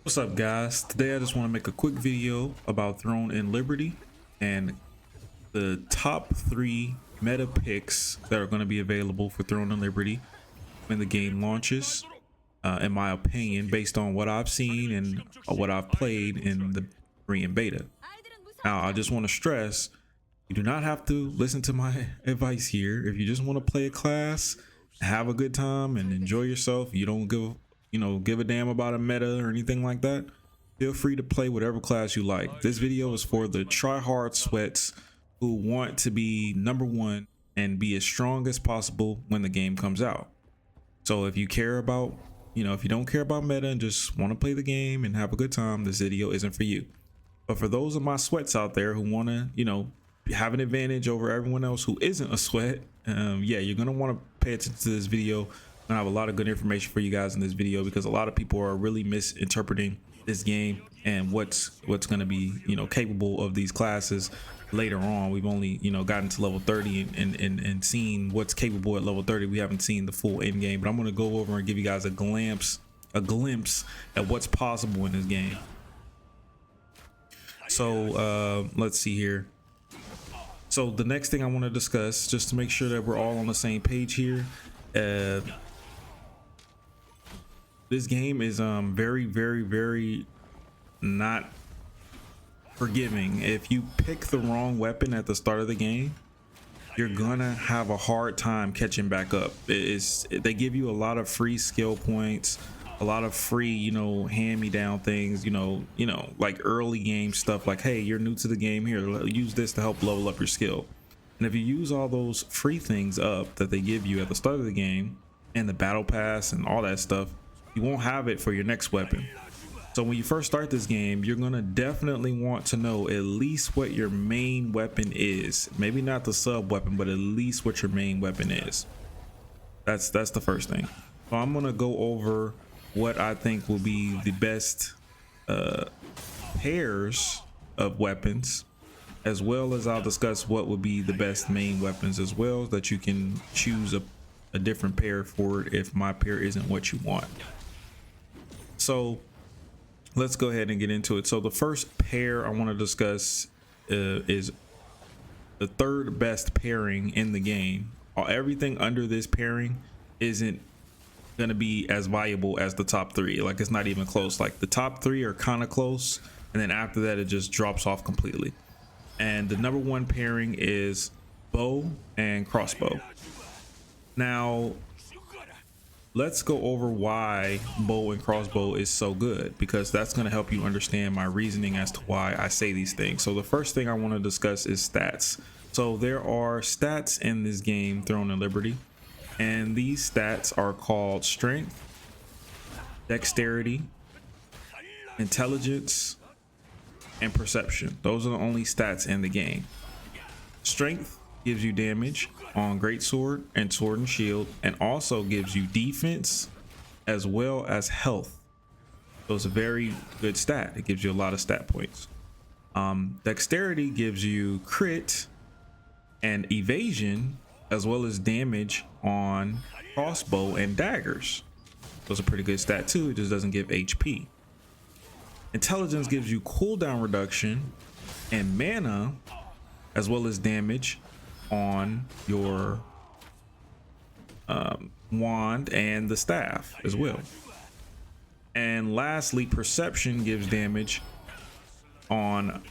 What's up, guys? Today I just want to make a quick video about Throne and Liberty and the top 3 meta picks that are going to be available for Throne and Liberty when the game launches, in my opinion, based on what I've seen and what I've played in the pre and beta. Now, I just want to stress, you do not have to listen to my advice here. If you just want to play a class, have a good time and enjoy yourself, you don't give a damn about a meta or anything like that, feel free to play whatever class you like. This video is for the try-hard sweats who want to be #1 and be as strong as possible when the game comes out. So if you care about, if you don't care about meta and just want to play the game and have a good time, this video isn't for you. But for those of my sweats out there who want to, have an advantage over everyone else who isn't a sweat, yeah, you're going to want to pay attention to this video. I have a lot of good information for you guys in this video because a lot of people are really misinterpreting this game and what's going to be capable of these classes later on. We've only gotten to level 30 and seen what's capable at level 30. We haven't seen the full end game, but I'm going to go over and give you guys a glimpse at what's possible in this game. So let's see here. So the next thing I want to discuss, just to make sure that we're all on the same page here, this game is very not forgiving. If you pick the wrong weapon at the start of the game, you're gonna have a hard time catching back up. They give you a lot of free skill points, a lot of free hand-me-down things, like early game stuff, like, hey, you're new to the game, here, use this to help level up your skill. And if you use all those free things up that they give you at the start of the game and the battle pass and all that stuff, you won't have it for your next weapon. So when you first start this game, you're gonna definitely want to know at least what your main weapon is. Maybe not the sub weapon, but at least what your main weapon is. That's the first thing. So I'm gonna go over what I think will be the best pairs of weapons, as well as I'll discuss what would be the best main weapons as well, that you can choose a different pair for it if my pair isn't what you want. So let's go ahead and get into it. So the first pair I want to discuss is the third best pairing in the game. Everything under this pairing isn't going to be as valuable as the top 3. Like, it's not even close. Like, the top 3 are kind of close, and then after that it just drops off completely. And the #1 pairing is bow and crossbow. Now let's go over why bow and crossbow is so good, because that's going to help you understand my reasoning as to why I say these things. So the first thing I want to discuss is stats. So there are stats in this game, Throne and Liberty, and these stats are called strength, dexterity, intelligence, and perception. Those are the only stats in the game. Strength gives you damage on Greatsword and Sword and Shield, and also gives you defense as well as health. So it's a very good stat. It gives you a lot of stat points. Dexterity gives you crit and evasion, as well as damage on crossbow and daggers. Those are pretty good stat too. It just doesn't give HP. Intelligence gives you cooldown reduction and mana, as well as damage on your wand and the staff as well. And lastly, perception gives damage on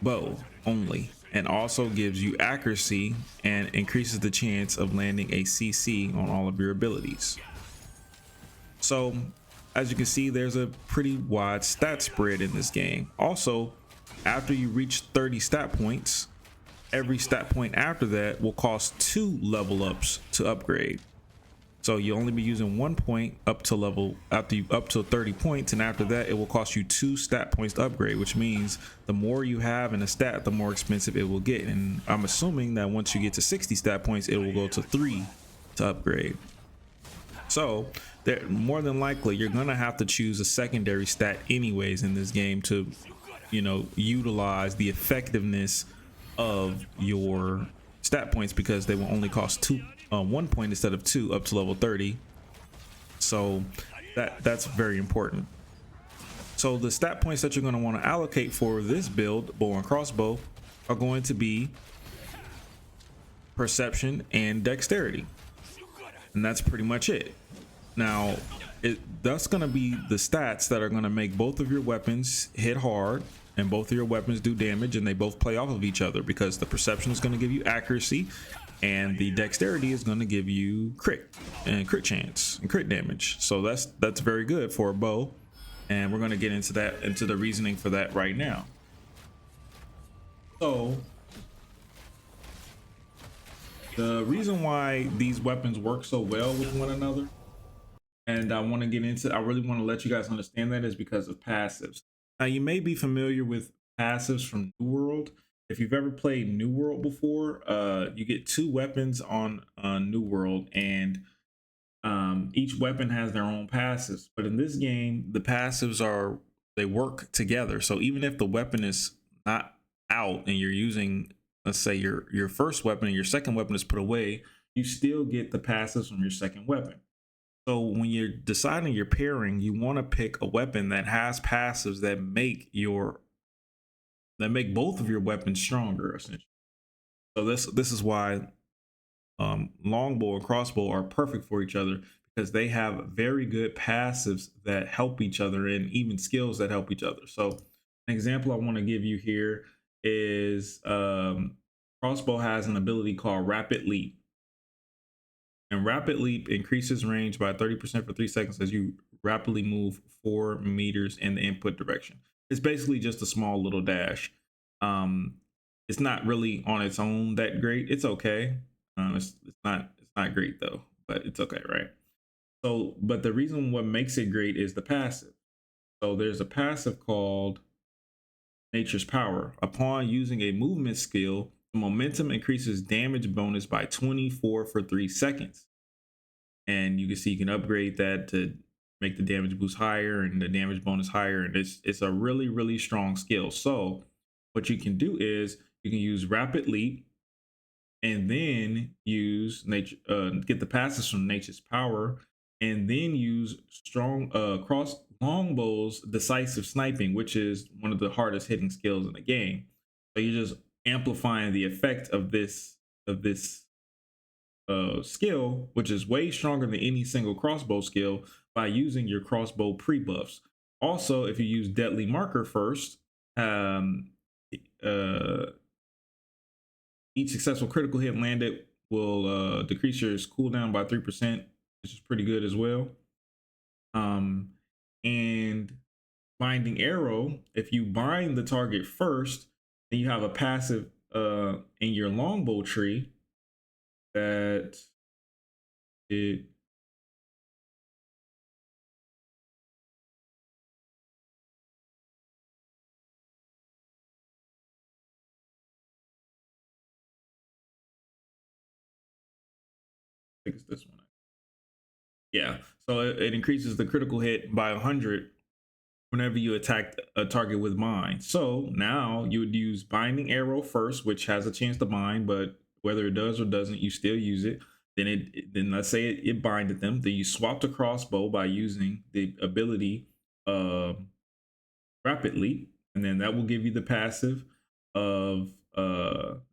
bow only, and also gives you accuracy and increases the chance of landing a CC on all of your abilities. So as you can see, there's a pretty wide stat spread in this game. Also, after you reach 30 stat points, every stat point after that will cost 2 level ups to upgrade. So you'll only be using 1 point up to 30 points, and after that it will cost you 2 stat points to upgrade, which means the more you have in a stat, the more expensive it will get. And I'm assuming that once you get to 60 stat points, it will go to 3 to upgrade. So more than likely you're gonna have to choose a secondary stat anyways in this game to utilize the effectiveness of your stat points, because they will only cost 1 point instead of 2 up to level 30. So that's very important. So the stat points that you're going to want to allocate for this build, bow and crossbow, are going to be perception and dexterity, and that's pretty much it. Now, that's going to be the stats that are going to make both of your weapons hit hard and both of your weapons do damage, and they both play off of each other, because the perception is going to give you accuracy and the dexterity is going to give you crit and crit chance and crit damage. So that's very good for a bow, and we're going to get into the reasoning for that right now. So the reason why these weapons work so well with one another, and I really want to let you guys understand that, is because of passives. Now, you may be familiar with passives from New World. If you've ever played New World before, you get 2 weapons on New World, and each weapon has their own passives. But in this game, the passives they work together. So even if the weapon is not out and you're using, let's say, your first weapon and your second weapon is put away, you still get the passives from your second weapon. So when you're deciding your pairing, you want to pick a weapon that has passives that make both of your weapons stronger, essentially. So this is why longbow and crossbow are perfect for each other, because they have very good passives that help each other, and even skills that help each other. So an example I want to give you here is crossbow has an ability called Rapid Leap. And Rapid Leap increases range by 30% for 3 seconds as you rapidly move 4 meters in the input direction. It's basically just a small little dash. It's not really on its own that great. It's okay. It's not great though, but it's okay, right? So, but the reason what makes it great is the passive. So there's a passive called Nature's Power. Upon using a movement skill, the momentum increases damage bonus by 24 for 3 seconds. And you can see you can upgrade that to make the damage boost higher and the damage bonus higher. And it's a really, really strong skill. So what you can do is you can use Rapid Leap, and then use nature, get the passes from Nature's Power, and then use strong cross longbow's decisive sniping, which is one of the hardest hitting skills in the game. So you're just amplifying the effect of this skill, which is way stronger than any single crossbow skill, by using your crossbow pre-buffs. Also, if you use Deadly Marker first, each successful critical hit landed will decrease your cooldown by 3%, which is pretty good as well. And Binding Arrow, if you bind the target first, then you have a passive in your longbow tree that it I think it's this one. Yeah, so it increases the critical hit by 100 whenever you attack a target with bind. So now you would use Binding Arrow first, which has a chance to bind, but whether it does or doesn't, you still use it. Then let's say it binded them. Then you swap the crossbow by using the ability Rapid Leap, and then that will give you the passive of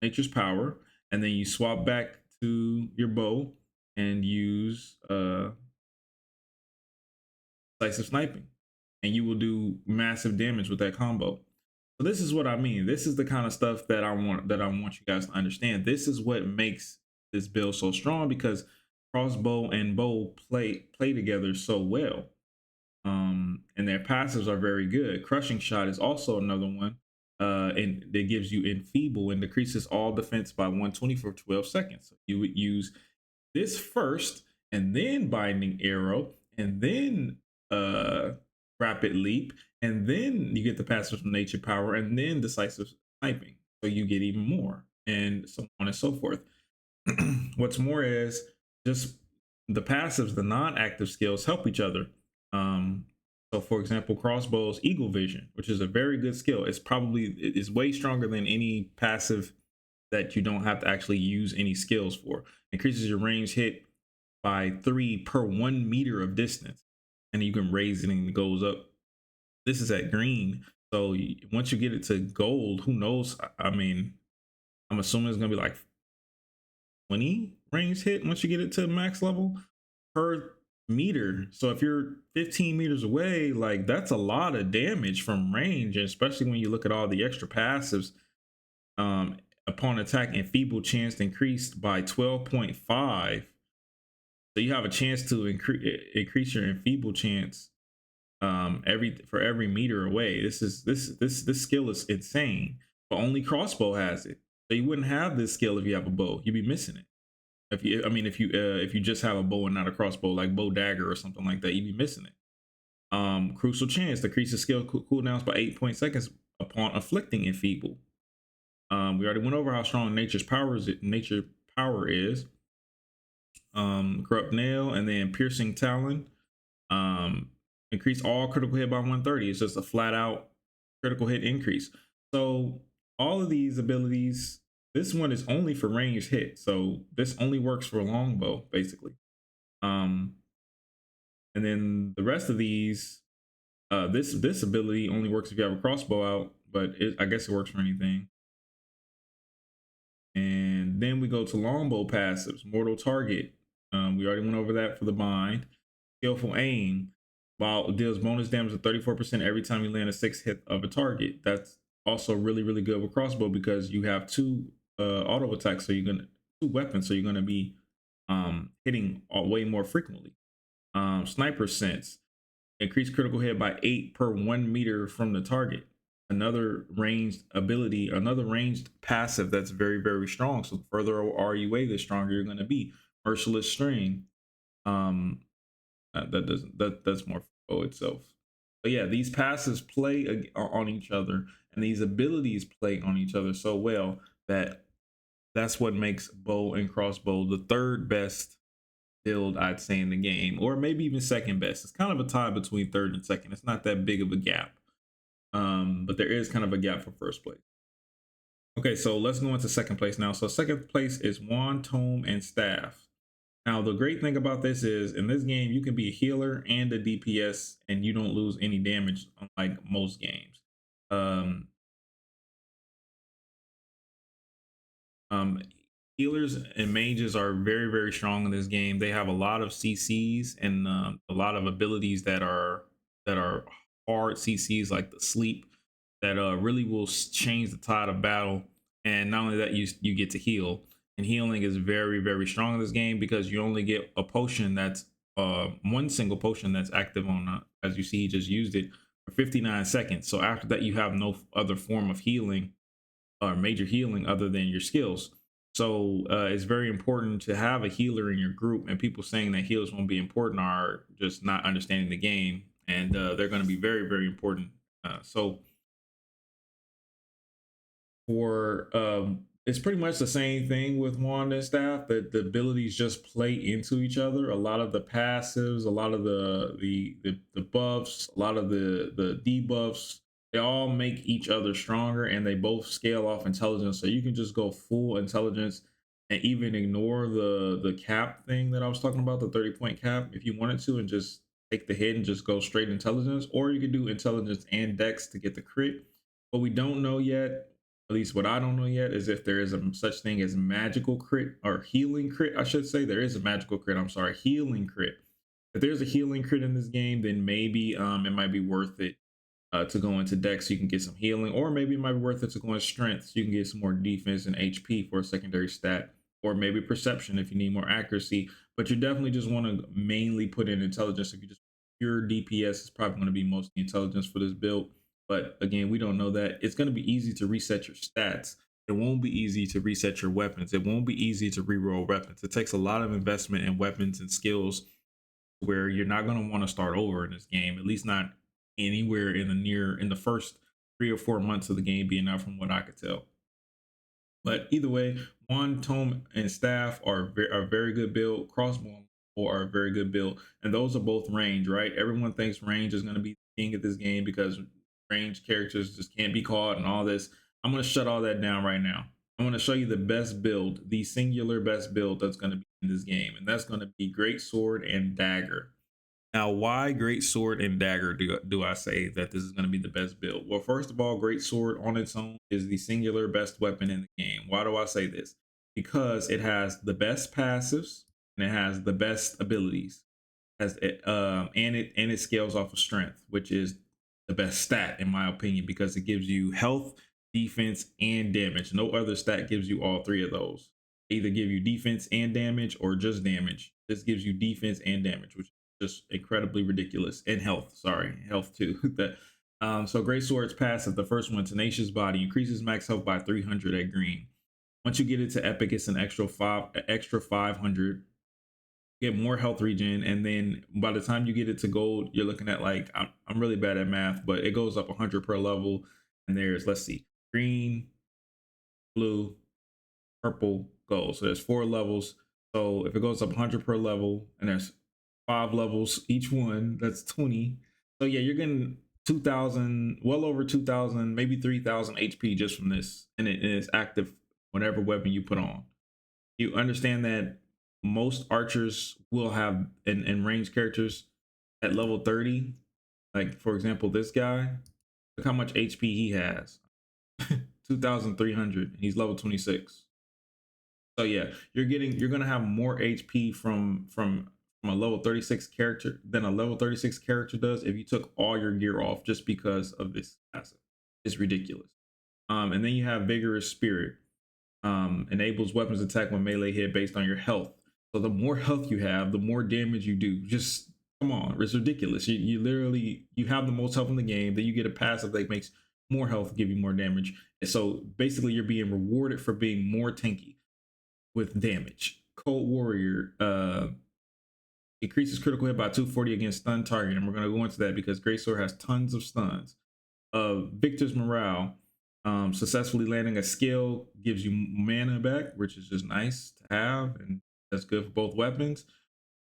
Nature's Power. And then you swap back to your bow and use decisive sniping, and you will do massive damage with that combo. So this is what I mean. This is the kind of stuff that I want you guys to understand. This is what makes this build so strong, because crossbow and bow play together so well. And their passives are very good. Crushing Shot is also another one, and that gives you Enfeeble and decreases all defense by 120 for 12 seconds. So you would use this first, and then Binding Arrow, and then Rapid Leap, and then you get the passive from Nature Power, and then Decisive Sniping. So you get even more, and so on and so forth. What's more is just the passives, the non-active skills help each other. So for example, crossbow's Eagle Vision, which is a very good skill. It's way stronger than any passive that you don't have to actually use any skills for. Increases your range hit by 3 per 1 meter of distance, and you can raise it and it goes up This is at green. So once you get it to gold, who knows? I mean, I'm assuming it's gonna be like 20 range hit once you get it to max level per meter. So if you're 15 meters away, like that's a lot of damage from range, and especially when you look at all the extra passives. Um, Upon attack, enfeeble chance increased by 12.5. So you have a chance to increase your enfeeble chance every meter away. This skill is insane, but only crossbow has it. So you wouldn't have this skill if you have a bow. You'd be missing it. If you just have a bow and not a crossbow, like bow dagger or something like that, you'd be missing it. Crucial chance decreases skill cooldowns by 8 seconds upon afflicting enfeeble. We already went over how strong nature power is. Corrupt nail and then piercing talon. Um, Increase all critical hit by 130. It's just a flat out critical hit increase. So all of these abilities, this one is only for ranged hit. So this only works for a longbow, basically. And then the rest of these, this ability only works if you have a crossbow out, but I guess it works for anything. And then we go to longbow passives, mortal target. We already went over that for the bind. Skillful aim, while it deals bonus damage of 34% every time you land a 6 hit of a target. That's also really, really good with crossbow because you have two auto attacks, so you're gonna two weapons, so you're gonna be hitting way more frequently. Sniper sense, increase critical hit by 8 per 1 meter from the target. Another ranged ability, another ranged passive that's very, very strong. So the further away, the stronger you're going to be. Merciless string. Um, that's more for itself. But yeah, these passives play on each other, and these abilities play on each other so well that that's what makes bow and crossbow the third best build I'd say in the game, or maybe even second best. It's kind of a tie between third and second. It's not that big of a gap, but there is kind of a gap for first place. Okay, so let's go into second place now. So second place is wand, tome, and staff. Now the great thing about this is in this game you can be a healer and a DPS and you don't lose any damage, unlike most games. Um, um, Healers and mages are very, very strong in this game. They have a lot of CCs and a lot of abilities that are hard CCs, like the sleep, that really will change the tide of battle. And not only that, you get to heal, and healing is very, very strong in this game because you only get a potion that's one single potion that's active on as you see he just used it for 59 seconds. So after that you have no other form of healing or major healing other than your skills. So it's very important to have a healer in your group, and people saying that healers won't be important are just not understanding the game, and they're going to be very, very important. So for it's pretty much the same thing with wand and staff, that the abilities just play into each other. A lot of the passives, a lot of the buffs, a lot of the debuffs, they all make each other stronger, and they both scale off intelligence. So you can just go full intelligence and even ignore the cap thing that I was talking about, the 30-point cap, if you wanted to, and just take the hit and just go straight intelligence. Or you could do intelligence and dex to get the crit. What we don't know yet, at least what I don't know yet, is if there is a such thing as magical crit, or healing crit. I should say there is a magical crit. I'm sorry, healing crit. If there's a healing crit in this game, then maybe it might be worth it to go into dex so you can get some healing, or maybe it might be worth it to go in strength so you can get some more defense and HP for a secondary stat, or maybe perception if you need more accuracy. But you definitely just want to mainly put in intelligence. If you just pure DPS, is probably going to be mostly intelligence for this build. But again, we don't know that. It's going to be easy to reset your stats. It won't be easy to reset your weapons. It won't be easy to reroll weapons. It takes a lot of investment in weapons and skills where you're not going to want to start over in this game, at least not anywhere in the first 3 or 4 months of the game being out, from what I could tell. But either way, wand, tome, and staff are a very good build. Crossbow are a very good build, and those are both range, right? Everyone thinks range is going to be the king of this game because range characters just can't be caught and all this. I'm going to shut all that down right now. I'm going to show you the best build, the singular best build that's going to be in this game, and that's going to be Greatsword and Dagger. Now, why great sword and dagger do I say that this is going to be the best build? Well, first of all, great sword on its own is the singular best weapon in the game. Why do I say this? Because it has the best passives and it has the best abilities. As it and it scales off of strength, which is the best stat in my opinion, because it gives you health, defense, and damage. No other stat gives you all three of those. They either give you defense and damage or just damage. This gives you defense and damage, which is just incredibly ridiculous. And health, sorry, health too. that So Great Sword's passive, the first one, Tenacious Body, increases max health by 300 at green. Once you get it to epic, it's an extra 500, get more health regen, and then by the time you get it to gold, you're looking at like I'm really bad at math, but it goes up 100 per level. And there's, let's see, green, blue, purple, gold. So there's 4 levels. So if it goes up 100 per level and there's 5 levels each one, that's 20. So yeah, you're getting 2,000, well over 2,000, maybe 3,000 HP just from this, and it is active whatever weapon you put on. You understand that most archers will have in range characters at level 30. Like for example, this guy, look how much HP he has. 2,300. He's level 26. So yeah, you're gonna have more HP from a level 36 character than a level 36 character does if you took all your gear off, just because of this passive. It's ridiculous. And then you have Vigorous Spirit. Enables weapons attack when melee hit based on your health. So the more health you have, the more damage you do. Just come on, it's ridiculous. You literally, you have the most health in the game, then you get a passive that makes more health, give you more damage. And so basically you're being rewarded for being more tanky with damage. Cold Warrior increases critical hit by 240 against stun target, and we're going to go into that because Greatsword has tons of stuns. Victor's Morale, successfully landing a skill gives you mana back, which is just nice to have, and that's good for both weapons.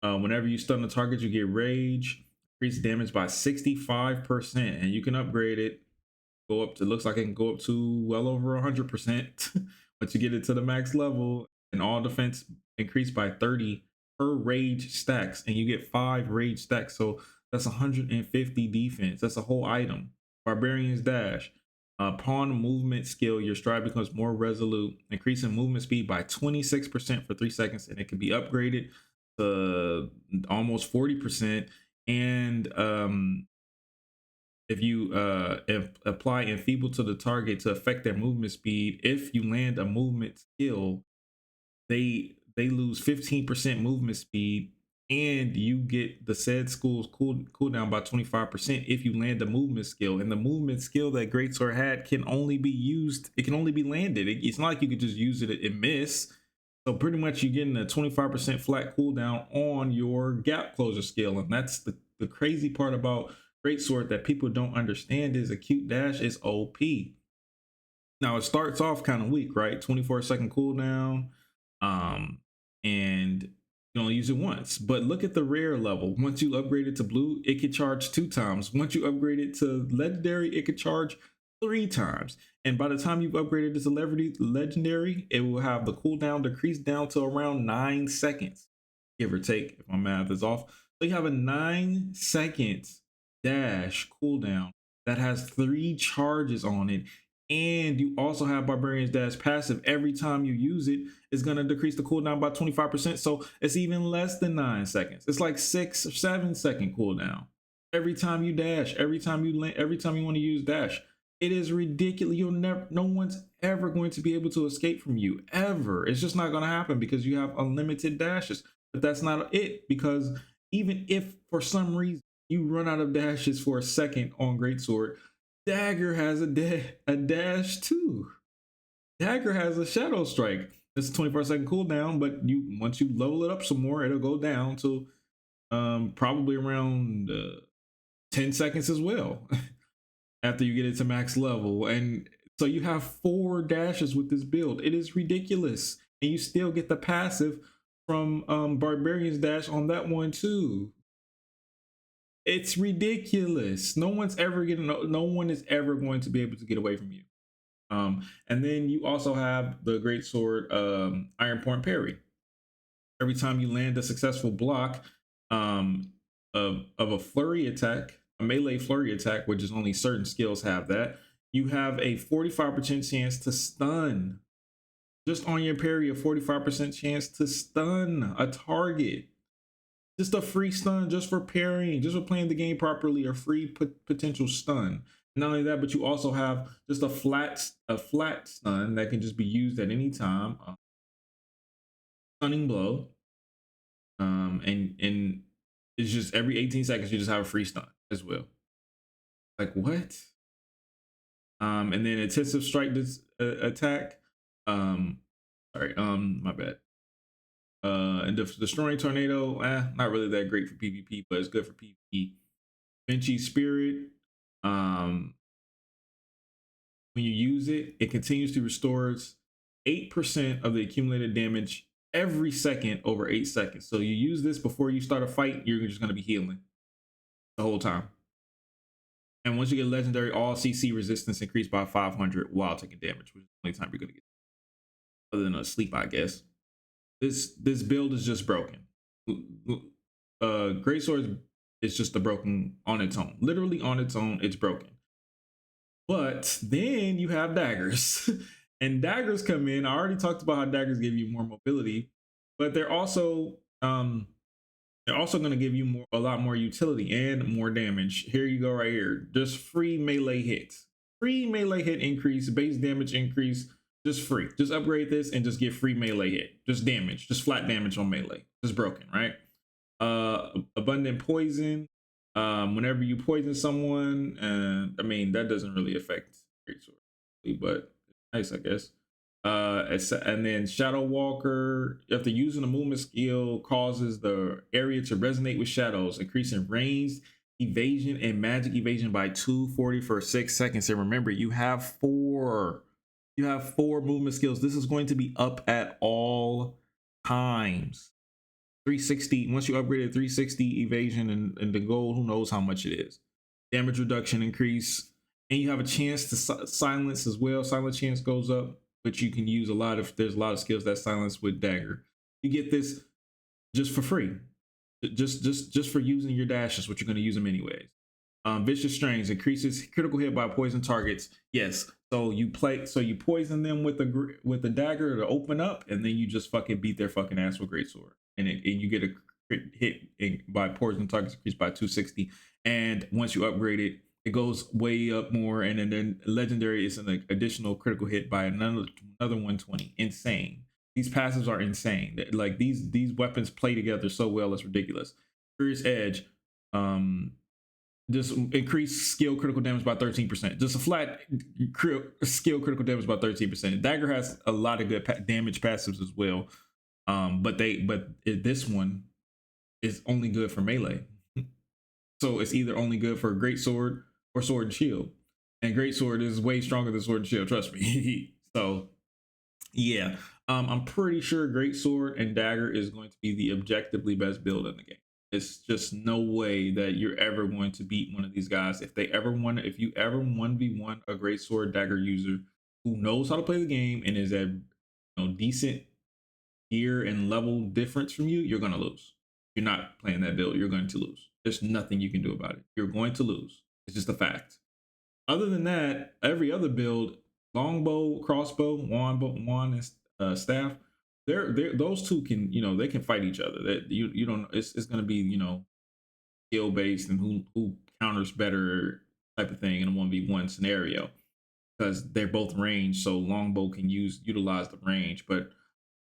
Whenever you stun a target, you get Rage, increase damage by 65%, and you can upgrade it. Go up to, looks like it can go up to well over 100% once you get it to the max level. And all defense increased by 30 per rage stacks, and you get 5 rage stacks. So that's 150 defense. That's a whole item. Barbarian's Dash. Upon movement skill, your stride becomes more resolute, increasing movement speed by 26% for 3 seconds, and it can be upgraded to almost 40%. And if you apply Enfeeble to the target to affect their movement speed, if you land a movement skill, they lose 15% movement speed, and you get the said school's cooldown by 25% if you land a movement skill. And the movement skill that Greatsword had can only be used, it can only be landed. It's not like you could just use it and miss. So pretty much you're getting a 25% flat cooldown on your gap closure skill. And that's the crazy part about Greatsword that people don't understand, is acute dash is OP. Now it starts off kind of weak, right? 24-second cooldown. And you only use it once. But look at the rare level. Once you upgrade it to blue, it could charge 2 times. Once you upgrade it to legendary, it could charge 3 times. And by the time you've upgraded it to legendary, it will have the cooldown decreased down to around 9 seconds, give or take, if my math is off. So you have a 9 seconds dash cooldown that has 3 charges on it. And you also have Barbarian's Dash passive. Every time you use it, it's going to decrease the cooldown by 25%. So it's even less than 9 seconds. It's like 6 or 7 second cooldown every time you dash, every time you land, every time you want to use dash. It is ridiculous. No one's ever going to be able to escape from you, ever. It's just not going to happen because you have unlimited dashes. But that's not it, because even if for some reason you run out of dashes for a second on Greatsword, Dagger has a dash too. Dagger has a Shadow Strike. It's a 24-second cooldown, but once you level it up some more, it'll go down to probably around 10 seconds as well after you get it to max level. And so you have 4 dashes with this build. It is ridiculous, and you still get the passive from Barbarian's Dash on that one too. It's ridiculous. No one is ever going to be able to get away from you. And then you also have the Greatsword Iron Point Parry. Every time you land a successful block, of a flurry attack, a melee flurry attack, which is only certain skills have that. You have a 45% chance to stun. Just on your parry, a 45% chance to stun a target. Just a free stun, just for parrying, just for playing the game properly, a free potential stun. Not only that, but you also have just a flat stun that can just be used at any time. Stunning blow. And it's just every 18 seconds you just have a free stun as well. Like what? And then intensive strike attack. Sorry, my bad. And the destroying tornado, not really that great for PvP, but it's good for PvP. Vinci Spirit. When you use it, it continues to restores 8% of the accumulated damage every second over 8 seconds. So you use this before you start a fight, you're just going to be healing the whole time. And once you get legendary, all CC resistance increased by 500 while taking damage, which is the only time you're going to get, other than a sleep, I guess. This build is just broken. Greatsword is just a broken on its own. Literally on its own, it's broken. But then you have daggers, and daggers come in. I already talked about how daggers give you more mobility, but they're also going to give you a lot more utility and more damage. Here you go, right here. Just free melee hits, free melee hit increase, base damage increase, just free. Just upgrade this and just get free melee hit, just damage, just flat damage on melee. Just broken, right? Abundant poison. Whenever you poison someone, I mean, that doesn't really affect Greatsword, but nice, I guess. And then Shadow Walker, after using a movement skill, causes the area to resonate with shadows, increasing range, evasion, and magic evasion by 240 for 6 seconds. And remember, you have four movement skills. This is going to be up at all times. 360, once you upgraded 360 evasion and the gold, who knows how much it is. Damage reduction increase, and you have a chance to silence as well. Silence chance goes up, but you can use there's a lot of skills that silence with dagger. You get this just for free, just for using your dashes, which you're going to use them anyways. Vicious Strings increases critical hit by poison targets. Yes, so you poison them with the dagger to open up, and then you just fucking beat their fucking ass with Greatsword, and you get a crit hit by poison targets increased by 260. And once you upgrade it, it goes way up more, and then legendary is an additional critical hit by another 120. Insane. These passives are insane. Like these weapons play together so well, it's ridiculous. Furious Edge. Just increase skill critical damage by 13%. Just a flat skill critical damage by 13%. Dagger has a lot of good damage passives as well, but this one is only good for melee. So it's either only good for Greatsword or Sword and Shield, and Greatsword is way stronger than Sword and Shield. Trust me. So yeah, I'm pretty sure Greatsword and Dagger is going to be the objectively best build in the game. It's just no way that you're ever going to beat one of these guys. If you ever 1v1 a Greatsword Dagger user who knows how to play the game and is at decent gear and level difference from you, you're gonna lose. If you're not playing that build, you're going to lose. There's nothing you can do about it. You're going to lose. It's just a fact. Other than that, every other build, longbow, crossbow, wand and staff, those two can, they can fight each other. That you don't. It's going to be skill based and who counters better type of thing in a 1v1 scenario, because they're both range. So longbow can utilize the range, but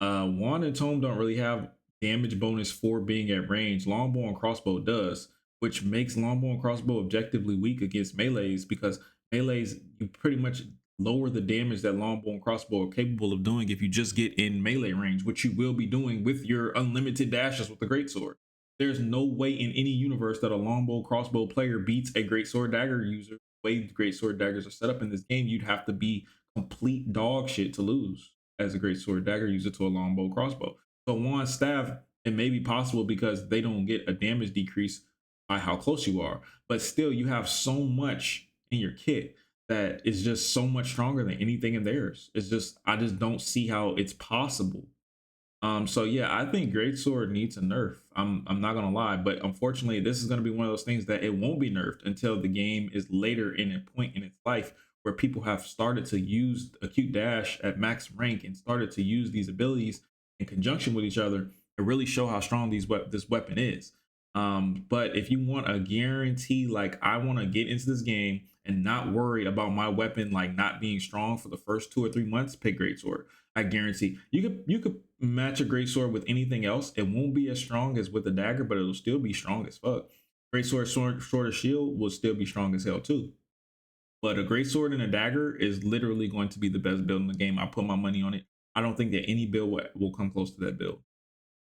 wand and tome don't really have damage bonus for being at range. Longbow and crossbow does, which makes longbow and crossbow objectively weak against melees, because melees, you pretty much lower the damage that longbow and crossbow are capable of doing if you just get in melee range, which you will be doing with your unlimited dashes with the Greatsword. There's no way in any universe that a longbow crossbow player beats a Greatsword Dagger user. The way Greatsword Daggers are set up in this game, you'd have to be complete dog shit to lose as a Greatsword Dagger user to a longbow crossbow. So wand staff, it may be possible because they don't get a damage decrease by how close you are, but still you have so much in your kit that is just so much stronger than anything in theirs. I just don't see how it's possible. So yeah, I think Greatsword needs a nerf. I'm not gonna lie, but unfortunately, this is gonna be one of those things that it won't be nerfed until the game is later in a point in its life where people have started to use acute dash at max rank and started to use these abilities in conjunction with each other and really show how strong this weapon is. But if you want a guarantee, like I want to get into this game and not worry about my weapon like not being strong for the first 2 or 3 months, pick Greatsword. I guarantee you could match a greatsword with anything else. It won't be as strong as with a dagger, but it'll still be strong as fuck. Sword of shield will still be strong as hell too. But a greatsword and a dagger is literally going to be the best build in the game. I put my money on it. I don't think that any build will come close to that build.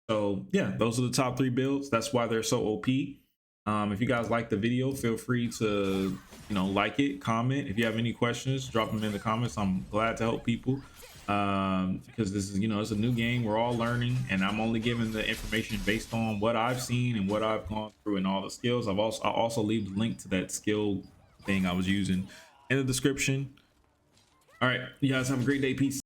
So yeah, those are the top 3 builds. That's why they're so OP. If you guys like the video, feel free to like it, comment. If you have any questions, drop them in the comments. I'm glad to help people because this is it's a new game. We're all learning, and I'm only giving the information based on what I've seen and what I've gone through and all the skills. I'll also leave the link to that skill thing I was using in the description. All right, you guys have a great day. Peace.